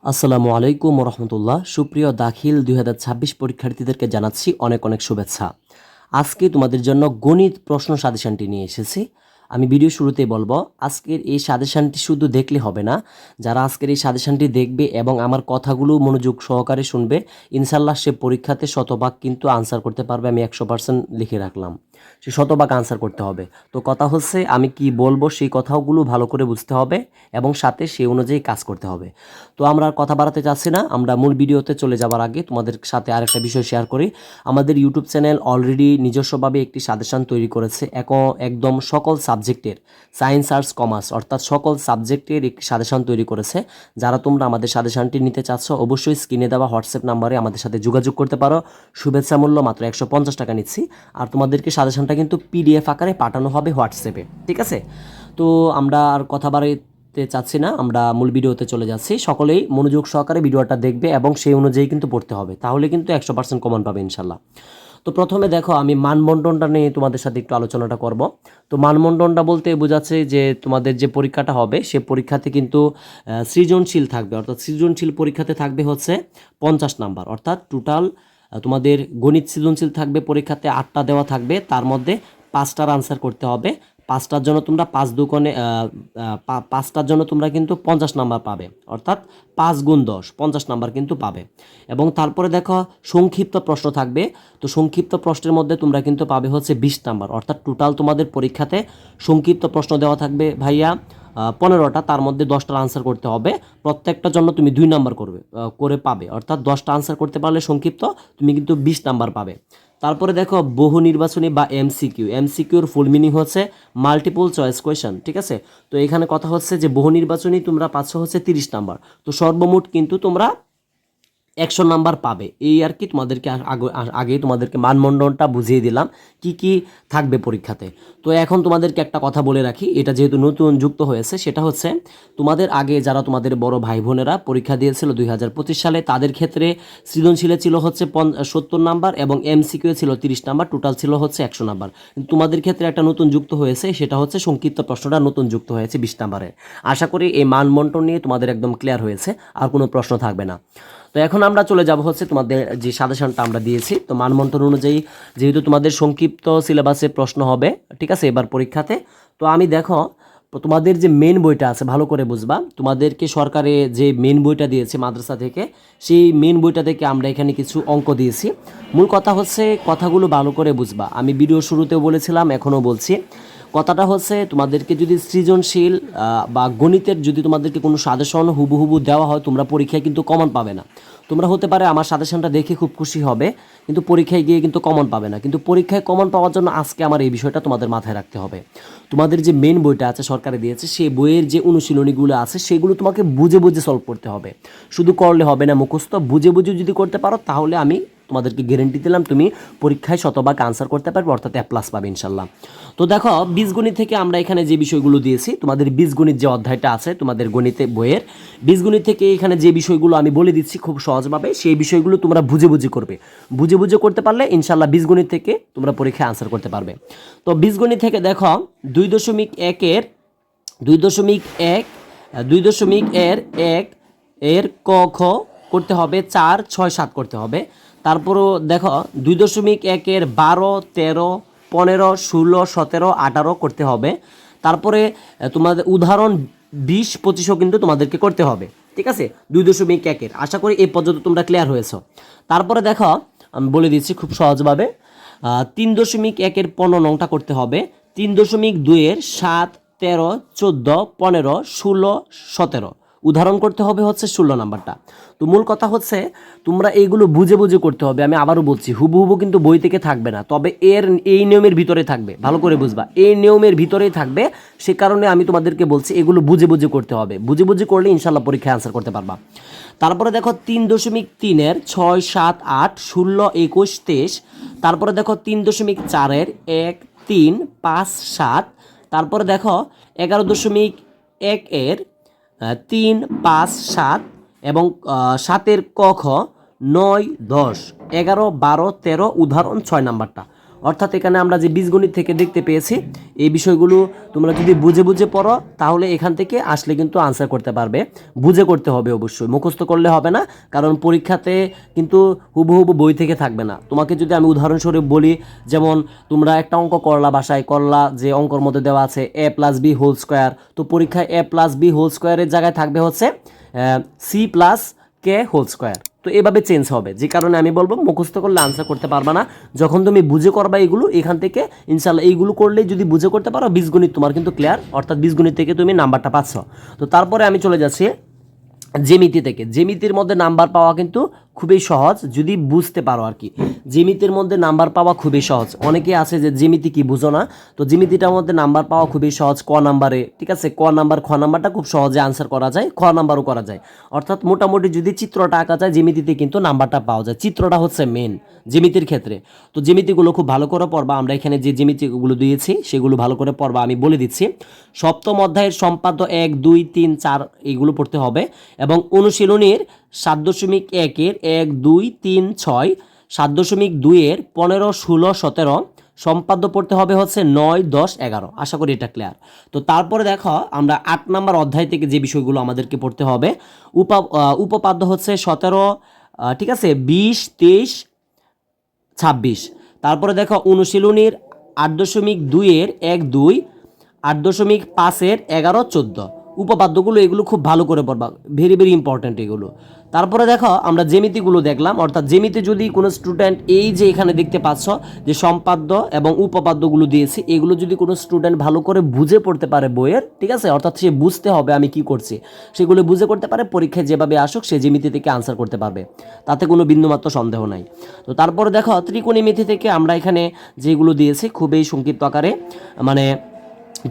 আসসালামু আলাইকুম রহমতুল্লাহ। সুপ্রিয় দাখিল 2026 পরীক্ষার্থীদেরকে জানাচ্ছি অনেক অনেক শুভেচ্ছা। আজকে তোমাদের জন্য গণিত প্রশ্ন সাজেশনটি নিয়ে এসেছি। আমি ভিডিও শুরুতেই বলবো, আজকের এই সাজেশনটি শুধু দেখলে হবে না, যারা আজকের এই সাজেশনটি দেখবে এবং আমার কথাগুলো মনোযোগ সহকারে শুনবে, ইনশাল্লাহ সে পরীক্ষাতে শতভাগ কিন্তু আনসার করতে পারবে। আমি 100% লিখে রাখলাম, সে শতভাগ আনসার করতে হবে। তো কথা হচ্ছে, আমি কি বলবো সেই কথাগুলো ভালো করে বুঝতে হবে এবং সাথে সেই অনুযায়ী কাজ করতে হবে। তো আমরা আর কথা বাড়াতে চাচ্ছি না, আমরা মূল ভিডিওতে চলে যাওয়ার আগে তোমাদের সাথে আরেকটা বিষয় শেয়ার করি। আমাদের ইউটিউব চ্যানেল অলরেডি নিজস্বভাবে একটি সাজেশন তৈরি করেছে, একদম সকল সাবজেক্টের, সায়েন্স আর্টস কমার্স অর্থাৎ সকল সাবজেক্টের একটি সাজেশন তৈরি করেছে। যারা তোমরা আমাদের সাজেশনটি নিতে চাচ্ছ, অবশ্যই স্ক্রিনে দেওয়া হোয়াটসঅ্যাপ নাম্বারে আমাদের সাথে যোগাযোগ করতে পারো। শুভেচ্ছা মূল্য মাত্র 150 টাকা নিচ্ছি। আর তোমাদেরকে সাজেশনটা কিন্তু পিডিএফ আকারে পাঠানো হবে হোয়াটসঅ্যাপে, ঠিক আছে? তো আমরা আর কথা বাড়াইতে চাচ্ছি না, আমরা মূল ভিডিওতে চলে যাচ্ছি। সকলেই মনোযোগ সহকারে ভিডিওটা দেখবে এবং সেই অনুযায়ী কিন্তু পড়তে হবে, তাহলে কিন্তু 100% কমন পাবে ইনশাল্লাহ। তো প্রথমে দেখো, আমি মানবন্টনটা নিয়ে তোমাদের সাথে একটু আলোচনাটা করব। তো মানবন্টনটা বলতে বোঝাচ্ছে যে তোমাদের যে পরীক্ষাটা হবে সে পরীক্ষাতে কিন্তু সৃজনশীল থাকবে, অর্থাৎ সৃজনশীল পরীক্ষাতে থাকবে হচ্ছে 50 নাম্বার, অর্থাৎ টোটাল তোমাদের গণিত সৃজনশীল থাকবে পরীক্ষাতে 8টা দেওয়া থাকবে, তার মধ্যে 5টার আনসার করতে হবে। 5টার জন্য তোমরা 5টার জন্য তোমরা কিন্তু 50 নাম্বার পাবে, অর্থাৎ 5 গুণ 10 50 নাম্বার কিন্তু পাবে। এবং তারপরে দেখো সংক্ষিপ্ত প্রশ্ন থাকবে। তো সংক্ষিপ্ত প্রশ্নের মধ্যে তোমরা কিন্তু পাবে হচ্ছে 20 নাম্বার, অর্থাৎ টোটাল তোমাদের পরীক্ষাতে সংক্ষিপ্ত প্রশ্ন দেওয়া থাকবে ভাইয়া 15টা, তার মধ্যে 10টার আনসার করতে হবে। প্রত্যেকটার জন্য তুমি 2 নাম্বার করে পাবে, অর্থাৎ 10টা আনসার করতে পারলে সংক্ষিপ্ত তুমি কিন্তু 20 নাম্বার পাবে। তারপরে দেখো বহু নির্বাচনী বা এমসিকিউর ফুল মিনিং হচ্ছে মাল্টিপল চয়েস কোয়েশ্চেন, ঠিক আছে? তো এখানে কথা হচ্ছে যে বহু নির্বাচনী তোমরা পাচ্ছ হচ্ছে 30 নাম্বার। তো সর্বমোট কিন্তু তোমরা 100 নাম্বার পাবে। এই আর কি, তোমাদেরকে আগে তোমাদেরকে মানমণ্ডলটা বুঝিয়ে দিলাম কি কি থাকবে পরীক্ষাতে। তো এখন তোমাদেরকে একটা কথা বলে রাখি, এটা যেহেতু নতুন যুক্ত হয়েছে, সেটা হচ্ছে তোমাদের আগে যারা তোমাদের বড় ভাই বোনেরা পরীক্ষা দিয়েছিল 2025 সালে, তাদের ক্ষেত্রে সৃজনশীলে ছিল হচ্ছে 70 নাম্বার এবং এমসিকিউ ছিল 30 নাম্বার, টোটাল ছিল হচ্ছে 100 নাম্বার। তোমাদের ক্ষেত্রে একটা নতুন যুক্ত হয়েছে, সেটা হচ্ছে সংক্ষিপ্ত প্রশ্নটা নতুন যুক্ত হয়েছে 20 নাম্বারের। আশা করি এই মানবন্টন নিয়ে তোমাদের একদম ক্লিয়ার হয়েছে, আর কোনো প্রশ্ন থাকবে না। তো এখন আমরা চলে যাব হচ্ছে তোমাদের যে সাজেশনটা আমরা দিয়েছি। তো মানমন্থন অনুযায়ী যেহেতু তোমাদের সংক্ষিপ্ত সিলেবাসে প্রশ্ন হবে, ঠিক আছে, এবার পরীক্ষাতে। তো আমি দেখো, তোমাদের যে মেন বইটা আছে ভালো করে বুঝবা, তোমাদেরকে সরকারে যে মেন বইটা দিয়েছে মাদ্রাসা থেকে, সেই মেন বইটা থেকে আমরা এখানে কিছু অঙ্ক দিয়েছি। মূল কথা হচ্ছে কথাগুলো ভালো করে বুঝবা, আমি ভিডিও শুরুতেও বলেছিলাম, এখনও বলছি। কথাটা হচ্ছে, তোমাদেরকে যদি সৃজনশীল বা গণিতের যদি তোমাদেরকে কোনো সাজেশন হুবহু দেওয়া হয়, তোমরা পরীক্ষায় কিন্তু কমন পাবে না। তোমরা হতে পারে আমার সাজেশনটা দেখে খুব খুশি হবে, কিন্তু পরীক্ষায় গিয়ে কিন্তু কমন পাবে না। কিন্তু পরীক্ষায় কমন পাওয়ার জন্য আজকে আমার এই বিষয়টা তোমাদের মাথায় রাখতে হবে। তোমাদের যে মেন বইটা আছে সরকারে দিয়েছে, সেই বইয়ের যে অনুশীলনীগুলো আছে সেগুলো তোমাকে বুঝে বুঝে সলভ করতে হবে। শুধু করলে হবে না মুখস্থ, বুঝে বুঝে যদি করতে পারো তাহলে আমি তোমাদেরকে গ্যারেন্টি দিলাম তুমি পরীক্ষায় শতভাগ আনসার করতে পারবে, অর্থাৎ A+ পাবে ইনশাল্লাহ। তো দেখো, বীজগণিত থেকে আমরা এখানে যে বিষয়গুলো দিয়েছি, তোমাদের বীজগণিত যে অধ্যায়টা আছে তোমাদের গণিতে বইয়ের, বীজগণিত থেকে এখানে যে বিষয়গুলো আমি বলে দিচ্ছি খুব সহজভাবে, সেই বিষয়গুলো তোমরা বুঝে বুঝে করবে। বুঝে বুঝে করতে পারলে ইনশাল্লাহ বীজগণিত থেকে তোমরা পরীক্ষায় আনসার করতে পারবে। তো বীজগণিত থেকে দেখো 2.1 2.1 2.1 এর ক খ করতে হবে, 4 6 7 করতে হবে। তারপরও দেখো 2.1 12 13 15 16 17 18 করতে হবে। তারপরে তোমাদের উদাহরণ 20 25ও কিন্তু তোমাদেরকে করতে হবে, ঠিক আছে? 2.1 আশা করি এই পর্যন্ত তোমরা ক্লিয়ার হয়েছ। তারপরে দেখো, আমি বলে দিচ্ছি খুব সহজভাবে, 3.1 15 নংটা করতে হবে। 3.2 7 13 14 15 16 17 উদাহরণ করতে হবে হচ্ছে 16 নাম্বারটা। তো মূল কথা হচ্ছে তোমরা এইগুলো বুঝে বুঝে করতে হবে। আমি আবারও বলছি, হুবহু কিন্তু বই থেকে থাকবে না, তবে এই নিয়মের ভিতরে থাকবে, ভালো করে বুঝবা, এই নিয়মের ভিতরেই থাকবে। সে কারণে আমি তোমাদেরকে বলছি এগুলো বুঝে বুঝে করতে হবে, বুঝে বুঝে করলে ইনশাল্লাহ পরীক্ষায় আনসার করতে পারবা। তারপরে দেখো 3.3 6 7 8 16 21 23। তারপরে দেখো 3.4 1 3 5 7। তারপরে দেখো 11.1 3 5 7 এবং 7 ক খ 9 10 11 12 13 উদাহরণ 6 নাম্বারটা। অর্থাৎ এখানে আমরা যে বীজগণিত থেকে দেখতে পেয়েছি এই বিষয়গুলো তোমরা যদি বুঝে বুঝে পড়ো তাহলে এখান থেকে আসলে কিন্তু আনসার করতে পারবে। বুঝে করতে হবে, অবশ্যই মুখস্থ করলে হবে না, কারণ পরীক্ষাতে কিন্তু হুবহু বই থেকে থাকবে না। তোমাকে যদি আমি উদাহরণস্বরূপ বলি, যেমন তোমরা একটা অঙ্ক করলা বাসায়, করলা যে অঙ্কর মধ্যে দেওয়া আছে a + b হোল স্কোয়ার, তো পরীক্ষায় a + b হোল স্কোয়ারের জায়গায় থাকবে হচ্ছে c + k হোল স্কোয়ার। তো এভাবে চেঞ্জ হবে, যে কারণে আমি বলবো মুখস্থ করলে আনসার করতে পারবা না। যখন তুমি বুঝে করবা এগুলো, এখান থেকে ইনশাল্লাহ এইগুলো করলেই যদি বুঝে করতে পারো, বীজগণিত তোমার কিন্তু ক্লিয়ার, অর্থাৎ বীজগণিত থেকে তুমি নাম্বারটা পাচ্ছ। তো তারপরে আমি চলে যাচ্ছি জ্যামিতি থেকে। জ্যামিতির মধ্যে নাম্বার পাওয়া কিন্তু খুবই সহজ যদি বুঝতে পারো আর কি। জ্যামিতির মধ্যে নাম্বার পাওয়া খুবই সহজ। অনেকে আছে যে জ্যামিতি কি বুঝো না, তো জ্যামিতিটার মধ্যে নাম্বার পাওয়া খুবই সহজ ক নাম্বারে, ঠিক আছে। ক নাম্বার খ নাম্বারটা খুব সহজে আনসার করা যায়, খ নাম্বারও করা যায়। অর্থাৎ মোটামুটি যদি চিত্রটা আঁকা যায় জ্যামিতিতে কিন্তু নাম্বারটা পাওয়া যায়। চিত্রটা হচ্ছে মেন জ্যামিতির ক্ষেত্রে। তো জ্যামিতিগুলো খুব ভালো করে পড়বা। আমরা এখানে যে জ্যামিতিগুলো দিয়েছি সেগুলো ভালো করে পড়বা, আমি বলে দিচ্ছি। সপ্তম অধ্যায়ের সম্পাদ্য 1, 2, 3, 4 এইগুলো পড়তে হবে, এবং অনুশীলনীর 7.1-এর 1, 2, 3, 6, 7.2-এর 15, 16, 17 সম্পাদ্য পড়তে হবে হচ্ছে 9, 10, 11। আশা করি এটা ক্লিয়ার। তো তারপরে দেখো আমরা 8 নম্বর অধ্যায় থেকে যে বিষয়গুলো আমাদেরকে পড়তে হবে, উপপাদ্য হচ্ছে 17, ঠিক আছে, 20, 23, 26। তারপরে দেখো অনুশীলনীর 8.2-এর 1, 2, 8.5-এর 11, 14 উপপাদ্যগুলো, এগুলো খুব ভালো করে পড়বা, ভেরি ভেরি ইম্পর্ট্যান্ট এগুলো। তারপরে দেখো আমরা জ্যামিতিগুলো দেখলাম, অর্থাৎ জ্যামিতি যদি কোনো স্টুডেন্ট এই যে এখানে দেখতে পাচ্ছ যে সম্পাদ্য এবং উপপাদ্যগুলো দিয়েছি, এগুলো যদি কোনো স্টুডেন্ট ভালো করে বুঝে পড়তে পারে বইয়ের, ঠিক আছে, অর্থাৎ সে বুঝতে হবে আমি কি করছি, সেগুলো বুঝে করতে পারে, পরীক্ষায় যেভাবে আসুক সে জ্যামিতি থেকে আনসার করতে পারবে, তাতে কোনো বিন্দুমাত্র সন্দেহ নাই। তো তারপরে দেখো ত্রিকোণমিতি থেকে আমরা এখানে যেগুলো দিয়েছি খুবই সংক্ষিপ্ত আকারে, মানে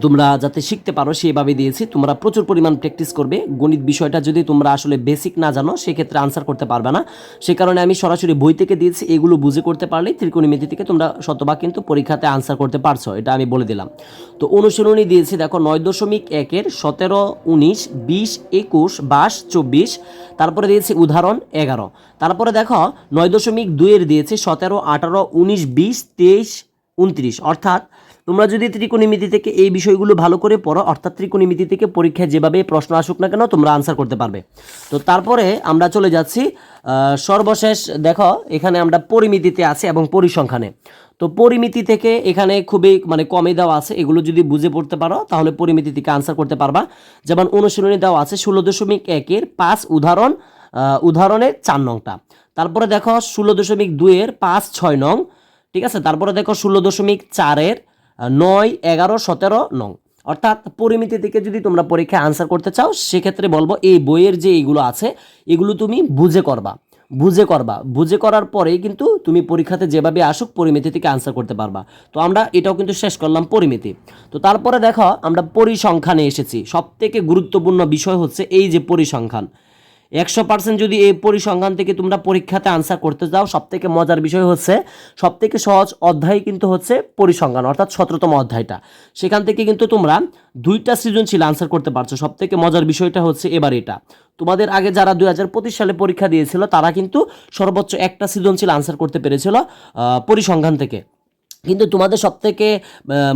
তোমরা যাতে শিখতে পারো সেভাবে দিয়েছি। তোমরা প্রচুর পরিমাণ প্র্যাকটিস করবে। গণিত বিষয়টা যদি তোমরা আসলে বেসিক না জানো সেক্ষেত্রে আনসার করতে পারবে না, সে কারণে আমি সরাসরি বই থেকে দিয়েছি। এগুলো বুঝে করতে পারলেই ত্রিকোণমিতি থেকে তোমরা শতভাগ কিন্তু পরীক্ষাতে আনসার করতে পারছো, এটা আমি বলে দিলাম। তো অনুশীলনী দিয়েছি দেখো 9.1-এর 17, 19, 20, 21, 22, 24। তারপরে দিয়েছি উদাহরণ 11। তারপরে দেখো 9.2-এর দিয়েছি 17, 18, 19, 20, 23, 29। অর্থাৎ তোমরা যদি ত্রিকোণমিতি থেকে এই বিষয়গুলো ভালো করে পড়ো, অর্থাৎ ত্রিকোণমিতি থেকে পরীক্ষায় যেভাবে প্রশ্ন আসুক না কেন তোমরা আনসার করতে পারবে। তো তারপরে আমরা চলে যাচ্ছি সর্বশেষ দেখো এখানে আমরা পরিমিতিতে আছি এবং পরিসংখ্যানে। তো পরিমিতি থেকে এখানে খুবই মানে কমই দেওয়া আছে, এগুলো যদি বুঝে পড়তে পারো তাহলে পরিমিতি থেকে আনসার করতে পারবা। যেমন অনুশীলনী দেওয়া আছে 16.1-এর 5 উদাহরণের 4 নংটা। তারপরে দেখো 16.2-এর 5, 6 নং, ঠিক আছে। তারপরে দেখো 16.4-এর 9, 11, 17 নং। অর্থাৎ পরিমিতি থেকে যদি তোমরা পরীক্ষায় আনসার করতে চাও সেক্ষেত্রে বলবো এই বইয়ের যে এইগুলো আছে এগুলো তুমি বুঝে করবা, বুঝে করার পরেই কিন্তু তুমি পরীক্ষাতে যেভাবে আসুক পরিমিতি থেকে আনসার করতে পারবা। তো আমরা এটাও কিন্তু শেষ করলাম পরিমিতি। তো তারপরে দেখো আমরা পরিসংখ্যানে এসেছি। সবথেকে গুরুত্বপূর্ণ বিষয় হচ্ছে এই যে পরিসংখ্যান। 100% যদি এই পরিসংখ্যান থেকে তোমরা পরীক্ষাতে আনসার করতে যাও, সবথেকে মজার বিষয় হচ্ছে সবথেকে সহজ অধ্যায় কিন্তু হচ্ছে পরিসংখ্যান, অর্থাৎ 17তম অধ্যায়টা। সেখান থেকে কিন্তু তোমরা 2টা সৃজনশীল আনসার করতে পারছো। সবথেকে মজার বিষয়টা হচ্ছে এবার এটা তোমাদের আগে যারা 2025 সালে পরীক্ষা দিয়েছিল তারা কিন্তু সর্বোচ্চ একটা সৃজনশীল আনসার করতে পেরেছিল পরিসংখ্যান থেকে। কিন্তু তোমাদের সবথেকে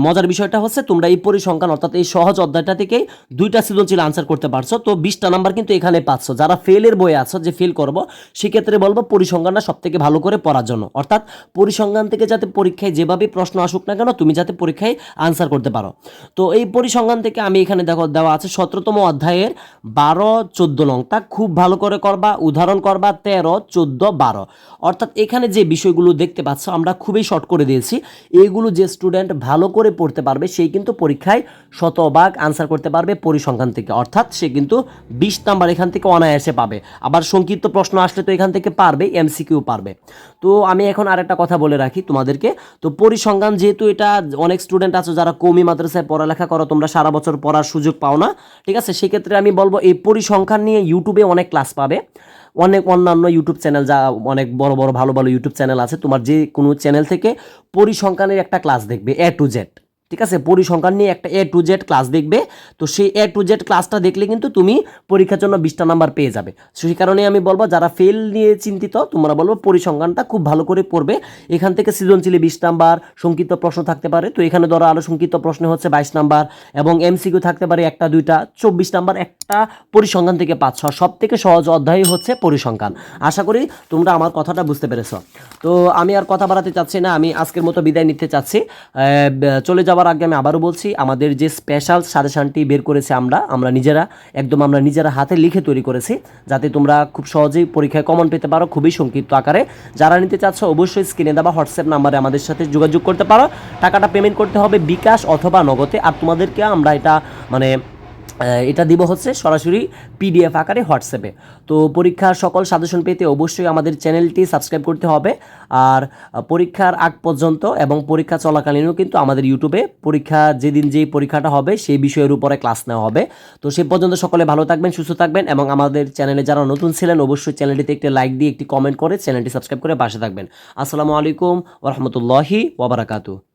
মজার বিষয়টা হচ্ছে তোমরা এই পরিসংখ্যান অর্থাৎ এই সহজ অধ্যায়টা থেকেই 2টা সৃজনশীল আনসার করতে পারছো। তো 20টা নাম্বার কিন্তু এখানে পাচ্ছ। যারা ফেলের বই আছো যে ফেল করবো সেক্ষেত্রে বলবো পরিসংখ্যানটা সবথেকে ভালো করে পড়ার জন্য, অর্থাৎ পরিসংখ্যান থেকে যাতে পরীক্ষায় যেভাবে প্রশ্ন আসুক না কেন তুমি যাতে পরীক্ষায় আনসার করতে পারো। তো এই পরিসংখ্যান থেকে আমি এখানে দেখো দেওয়া আছে 17তম অধ্যায়ের 12, 14 নংটা খুব ভালো করে করবা, উদাহরণ করবা 13, 14, 12। অর্থাৎ এখানে যে বিষয়গুলো দেখতে পাচ্ছ আমরা খুবই শর্ট করে দিয়েছি। এইগুলো যে স্টুডেন্ট ভালো করে পড়তে পারবে সেই কিন্তু পরীক্ষায় শতভাগ আনসার করতে পারবে পরিসংখ্যান থেকে, অর্থাৎ সে কিন্তু 20 নাম্বার এখান থেকে অনায়াসে পাবে। আবার সংক্ষিপ্ত প্রশ্ন আসলে তো এখান থেকে পারবে, এমসিকিউ পারবে। তো আমি এখন আরেকটা কথা বলে রাখি তোমাদেরকে। তো পরিসংখ্যান যেহেতু এটা অনেক স্টুডেন্ট আছে যারা কওমি মাদ্রাসায় পড়ালেখা করো, তোমরা সারা বছর পড়ার সুযোগ পাও না, ঠিক আছে, সেক্ষেত্রে আমি বলবো এই পরিসংখ্যান নিয়ে ইউটিউবে অনেক ক্লাস পাবে। অনেক অন্যান্য ইউটিউব চ্যানেল যা অনেক বড় বড় ভালো ভালো ইউটিউব চ্যানেল আছে, তোমার যে কোনো চ্যানেল থেকে পরিসংখ্যানের একটা ক্লাস দেখবে A to Z, ঠিক আছে, পরিসংখ্যান নিয়ে একটা A to Z ক্লাস দেখবে। তো সেই A to Z ক্লাসটা দেখলে কিন্তু তুমি পরীক্ষার জন্য 20টা নাম্বার পেয়ে যাবে। সেই কারণে আমি বলবো যারা ফেল নিয়ে চিন্তিত তোমরা বলবো পরিসংখ্যানটা খুব ভালো করে পড়বে। এখান থেকে সৃজনশীলে 20 নাম্বার, সংক্ষিপ্ত প্রশ্ন থাকতে পারে, তো এখানে ধরো আরও সংক্ষিপ্ত প্রশ্ন হচ্ছে 22 নাম্বার, এবং MCQ থাকতে পারে একটা দুইটা, 24 নাম্বার একটা পরিসংখ্যান থেকে পাচ্ছ। সব থেকে সহজ অধ্যায় হচ্ছে পরিসংখ্যান। আশা করি তোমরা আমার কথাটা বুঝতে পেরেছো। তো আমি আর কথা বাড়াতে চাচ্ছি না, আমি আজকের মতো বিদায় নিতে চাচ্ছি। চলে যাওয়ার আগে আমি আবারও বলছি, আমাদের যে স্পেশাল সাজেশনটি বের করেছি আমরা নিজেরা হাতে লিখে তৈরি করেছি, যাতে তোমরা খুব সহজেই পরীক্ষায় কমন পেতে পারো খুবই সংক্ষিপ্ত আকারে। যারা নিতে চাচ্ছ অবশ্যই স্ক্রিনে দেওয়া হোয়াটসঅ্যাপ নাম্বারে আমাদের সাথে যোগাযোগ করতে পারো। টাকাটা পেমেন্ট করতে হবে বিকাশ অথবা নগদে। আর তোমাদেরকে আমরা এটা দিব হচ্ছে সরাসরি PDF আকারে হোয়াটসঅ্যাপে। তো পরীক্ষার সকল সাজেশন পেতে অবশ্যই আমাদের চ্যানেলটি সাবস্ক্রাইব করতে হবে। আর পরীক্ষার আগ পর্যন্ত এবং পরীক্ষা চলাকালীনও কিন্তু আমাদের ইউটিউবে পরীক্ষা যেদিন যেই পরীক্ষাটা হবে সেই বিষয়ের উপরে ক্লাস নেওয়া হবে। তো সে পর্যন্ত সকলে ভালো থাকবেন, সুস্থ থাকবেন, এবং আমাদের চ্যানেলে যারা নতুন ছিলেন অবশ্যই চ্যানেলটিতে একটি লাইক দিয়ে একটি কমেন্ট করে চ্যানেলটি সাবস্ক্রাইব করে পাশে থাকবেন। আসসালামু আলাইকুম ওয়া রাহমাতুল্লাহি ওয়া বারাকাতুহু।